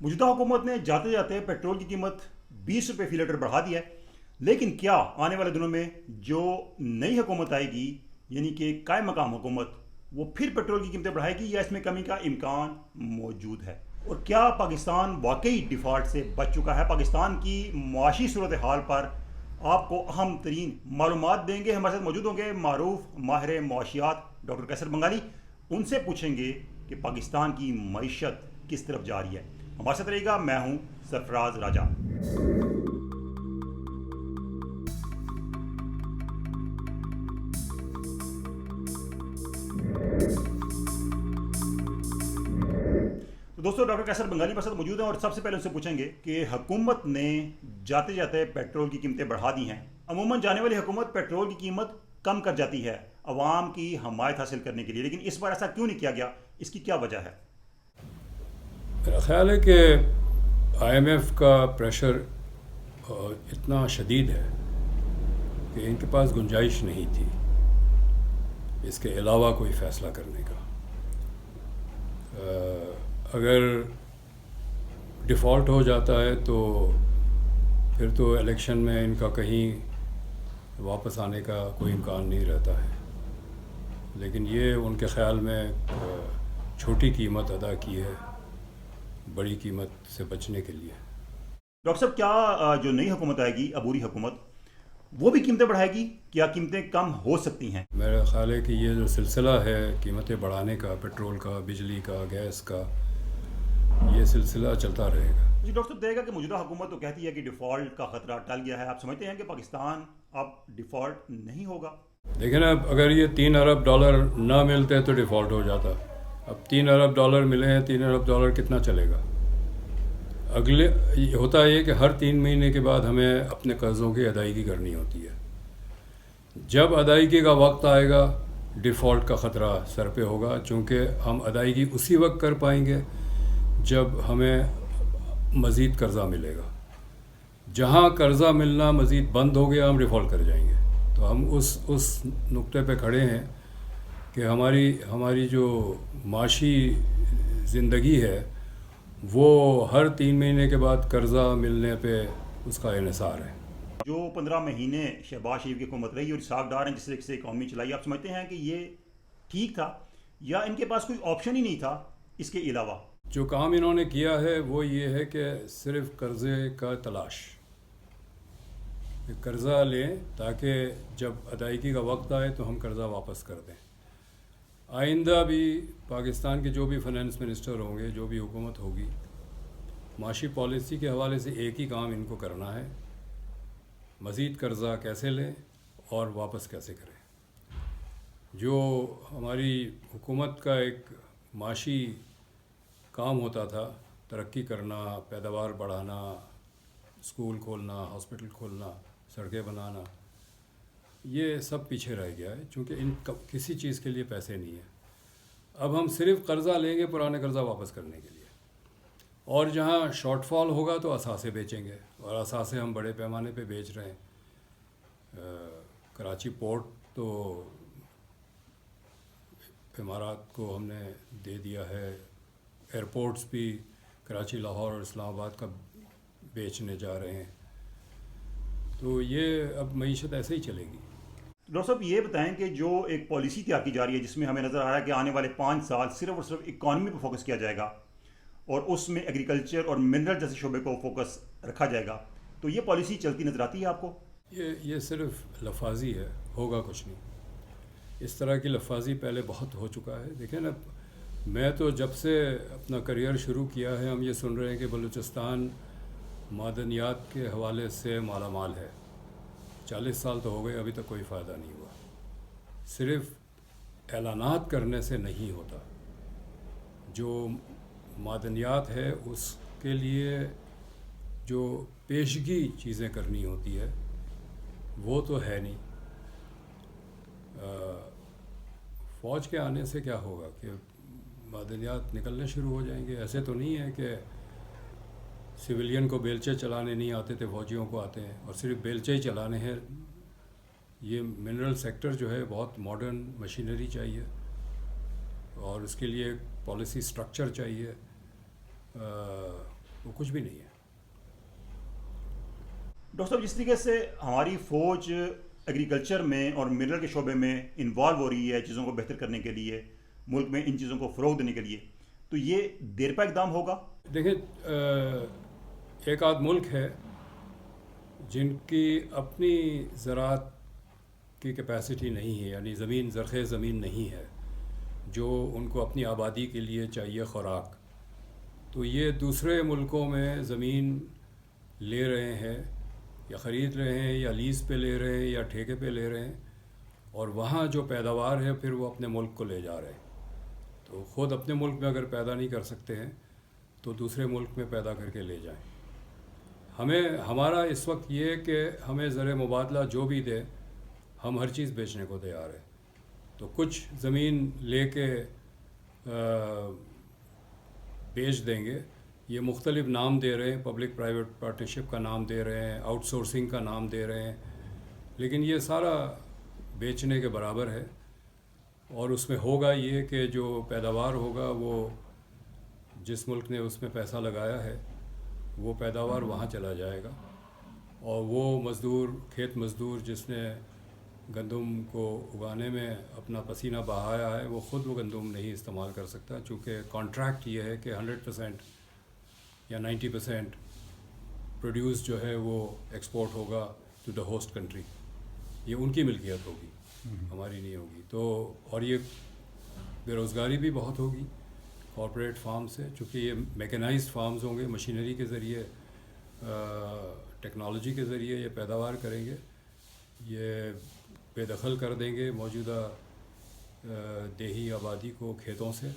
मौजूदा हुकूमत ने जाते जाते पेट्रोल की कीमत 20 रुपये फी लीटर बढ़ा दिया है। लेकिन क्या आने वाले दिनों में जो नई हुकूमत आएगी, यानी कि कायम मकाम हुकूमत, वो फिर पेट्रोल की कीमतें बढ़ाएगी या इसमें कमी का इम्कान मौजूद है? और क्या पाकिस्तान वाकई डिफ़ॉल्ट से बच चुका है? पाकिस्तान की मुआशी सूरत हाल पर आपको अहम तरीन मालूमात देंगे। हमारे साथ मौजूद होंगे मारूफ माहिर मुआशियात डॉक्टर कैसर बंगाली। उनसे पूछेंगे कि पाकिस्तान की मईशत किस तरफ जा रही है। हमारे साथ रहेगा, मैं हूं सरफराज राजा। तो दोस्तों, डॉक्टर कैसर बंगाली हमारे साथ मौजूद हैं और सबसे पहले उनसे पूछेंगे कि हुकूमत ने जाते जाते पेट्रोल की कीमतें बढ़ा दी हैं। अमूमन जाने वाली हुकूमत पेट्रोल की कीमत कम कर जाती है अवाम की हमायत हासिल करने के लिए, लेकिन इस बार ऐसा क्यों नहीं किया गया? इसकी क्या वजह है? मेरा ख़्याल है कि आईएमएफ का प्रेशर इतना शदीद है कि इनके पास गुंजाइश नहीं थी इसके अलावा कोई फ़ैसला करने का। अगर डिफ़ॉल्ट हो जाता है तो फिर तो इलेक्शन में इनका कहीं वापस आने का कोई इम्कान नहीं रहता है, लेकिन ये उनके ख़्याल में छोटी कीमत अदा की है बड़ी कीमत से बचने के लिए। डॉक्टर साहब, क्या जो नई हुकूमत आएगी, अबूरी हुकूमत, वो भी कीमतें बढ़ाएगी? क्या कीमतें कम हो सकती हैं? मेरा ख़्याल है कि ये जो सिलसिला है कीमतें बढ़ाने का, पेट्रोल का, बिजली का, गैस का, ये सिलसिला चलता रहेगा। जी डॉक्टर साहब, देगा कि मौजूदा हुकूमत तो कहती है कि डिफ़ॉल्ट का ख़तरा टल गया है। आप समझते हैं कि पाकिस्तान अब डिफ़ॉल्ट नहीं होगा? देखिए ना, अगर ये $3 अरब ना मिलते तो डिफ़ॉल्ट हो जाता। अब $3 अरब मिले हैं, $3 अरब कितना चलेगा? अगले होता है कि हर 3 महीने के बाद हमें अपने कर्ज़ों की अदायगी करनी होती है। जब अदायगी का वक्त आएगा डिफ़ॉल्ट का ख़तरा सर पे होगा, चूँकि हम अदायगी उसी वक्त कर पाएंगे जब हमें मज़ीद कर्ज़ा मिलेगा। जहाँ कर्ज़ा मिलना मज़ीद बंद हो गया, हम डिफ़ॉल्ट कर जाएंगे। तो हम उस नुक्ते पे खड़े हैं कि हमारी जो माशी ज़िंदगी है वो हर 3 महीने के बाद कर्ज़ा मिलने पे उसका इन्हिसार है। जो 15 महीने शहबाज शरीफ की हुकूमत रही और इसहाक डार ने जिस तरीके से इकॉनमी चलाई, आप समझते हैं कि ये ठीक था या इनके पास कोई ऑप्शन ही नहीं था इसके अलावा? जो काम इन्होंने किया है वो ये है कि सिर्फ कर्ज़े का तलाश, कर्ज़ा लें ताकि जब अदायगी का वक्त आए तो हम कर्ज़ा वापस कर दें। आइंदा भी पाकिस्तान के जो भी फाइनेंस मिनिस्टर होंगे, जो भी हुकूमत होगी, माशी पॉलिसी के हवाले से एक ही काम इनको करना है, मज़ीद कर्ज़ा कैसे लें और वापस कैसे करें। जो हमारी हुकूमत का एक माशी काम होता था, तरक्की करना, पैदावार बढ़ाना, स्कूल खोलना, हॉस्पिटल खोलना, सड़कें बनाना, ये सब पीछे रह गया है क्योंकि किसी चीज़ के लिए पैसे नहीं है। अब हम सिर्फ कर्ज़ा लेंगे पुराने कर्ज़ा वापस करने के लिए, और जहाँ शॉर्टफॉल होगा तो असासे बेचेंगे, और असासे हम बड़े पैमाने पे बेच रहे हैं। कराची पोर्ट तो इमारात को हमने दे दिया है, एयरपोर्ट्स भी कराची, लाहौर और इस्लामाबाद का बेचने जा रहे हैं। तो ये अब मईशत ऐसे ही चलेगी। डॉक्टर साहब, ये बताएं कि जो एक पॉलिसी तैयार की जा रही है जिसमें हमें नज़र आ रहा है कि आने वाले 5 साल सिर्फ और सिर्फ इकॉनमी पर फोकस किया जाएगा और उसमें एग्रीकल्चर और मिनरल जैसे शोबे को फोकस रखा जाएगा, तो ये पॉलिसी चलती नज़र आती है आपको? ये सिर्फ लफाजी है, होगा कुछ नहीं। इस तरह की लफाजी पहले बहुत हो चुका है। देखें ना, मैं तो जब से अपना करियर शुरू किया है हम ये सुन रहे हैं कि बलूचिस्तान मादनियात के हवाले से माला माल है। 40 साल तो हो गए, अभी तक कोई फ़ायदा नहीं हुआ। सिर्फ ऐलानात करने से नहीं होता। जो मादनियात है उसके लिए जो पेशगी चीज़ें करनी होती है वो तो है नहीं। फ़ौज के आने से क्या होगा कि मादनियात निकलने शुरू हो जाएंगे? ऐसे तो नहीं है कि सिविलियन को बेलचे चलाने नहीं आते थे, फौजियों को आते हैं, और सिर्फ बेलचे ही चलाने हैं। ये मिनरल सेक्टर जो है बहुत मॉडर्न मशीनरी चाहिए और उसके लिए पॉलिसी स्ट्रक्चर चाहिए। کچھ بھی نہیں ہے. ڈاکٹر صاحب، جس طریقے سے ہماری فوج ایگریکلچر میں اور منرل کے شعبے میں انوالو ہو رہی ہے چیزوں کو بہتر کرنے کے لیے، ملک میں ان چیزوں کو فروغ دینے کے لیے، تو یہ دیر پا اقدام ہوگا؟ دیکھیں، ایک آدھ ملک ہے جن کی اپنی زراعت کی کیپیسٹی نہیں ہے، یعنی زمین زرخیز زمین نہیں ہے جو ان کو اپنی آبادی کے لیے چاہیے خوراک. تو یہ دوسرے ملکوں میں زمین لے رہے ہیں یا خرید رہے ہیں یا لیز پہ لے رہے ہیں یا ٹھیکے پہ لے رہے ہیں، اور وہاں جو پیداوار ہے پھر وہ اپنے ملک کو لے جا رہے ہیں. تو خود اپنے ملک میں اگر پیدا نہیں کر سکتے ہیں تو دوسرے ملک میں پیدا کر کے لے جائیں. ہمارا اس وقت یہ کہ ہمیں زر مبادلہ جو بھی دے ہم ہر چیز بیچنے کو تیار ہیں. تو کچھ زمین لے کے بیچ دیں گے. یہ مختلف نام دے رہے ہیں، پبلک پرائیویٹ پارٹنرشپ کا نام دے رہے ہیں، آؤٹ سورسنگ کا نام دے رہے ہیں، لیکن یہ سارا بیچنے کے برابر ہے. اور اس میں ہوگا یہ کہ جو پیداوار ہوگا وہ جس ملک نے اس میں پیسہ لگایا ہے وہ پیداوار وہاں چلا جائے گا، اور وہ مزدور، کھیت مزدور جس نے گندم کو اگانے میں اپنا پسینہ بہایا ہے، وہ خود وہ گندم نہیں استعمال کر سکتا، چونکہ کانٹریکٹ یہ ہے کہ 100% یا 90% پروڈیوس جو ہے وہ ایکسپورٹ ہوگا ٹو دا ہوسٹ کنٹری. یہ ان کی ملکیت ہوگی، ہماری نہیں ہوگی. تو اور یہ بے روزگاری بھی بہت ہوگی کارپوریٹ فارم سے، چونکہ یہ میکینائزڈ فارمز ہوں گے، مشینری کے ذریعے، ٹیکنالوجی کے ذریعے یہ پیداوار کریں گے. یہ بے دخل کر دیں گے موجودہ دیہی آبادی کو کھیتوں سے،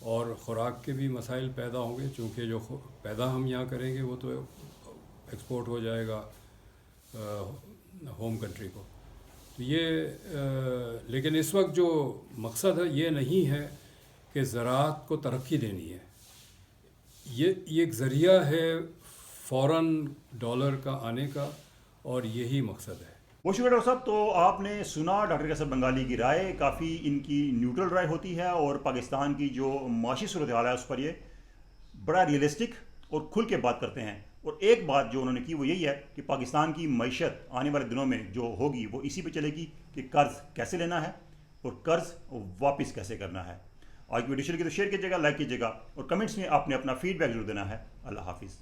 اور خوراک کے بھی مسائل پیدا ہوں گے، چونکہ جو پیدا ہم یہاں کریں گے وہ تو ایکسپورٹ ہو جائے گا ہوم کنٹری کو. تو یہ لیکن اس وقت جو مقصد ہے یہ نہیں ہے کہ زراعت کو ترقی دینی ہے. یہ ایک ذریعہ ہے فوراً ڈالر کا آنے کا، اور یہی مقصد ہے. بہت شکریہ ڈاکٹر صاحب. تو آپ نے سنا ڈاکٹر کیسر بنگالی کی رائے، کافی ان کی نیوٹرل رائے ہوتی ہے، اور پاکستان کی جو معاشی صورتحال ہے اس پر یہ بڑا ریئلسٹک اور کھل کے بات کرتے ہیں. اور ایک بات جو انہوں نے کی وہ یہی ہے کہ پاکستان کی معیشت آنے والے دنوں میں جو ہوگی وہ اسی پہ چلے گی کہ قرض کیسے لینا ہے اور قرض واپس کیسے کرنا ہے. آج کی ویڈیو کی تو شیئر کیجیے گا، لائک کیجیے گا، اور کمنٹس میں آپ نے اپنا فیڈ بیک ضرور دینا ہے. اللہ حافظ.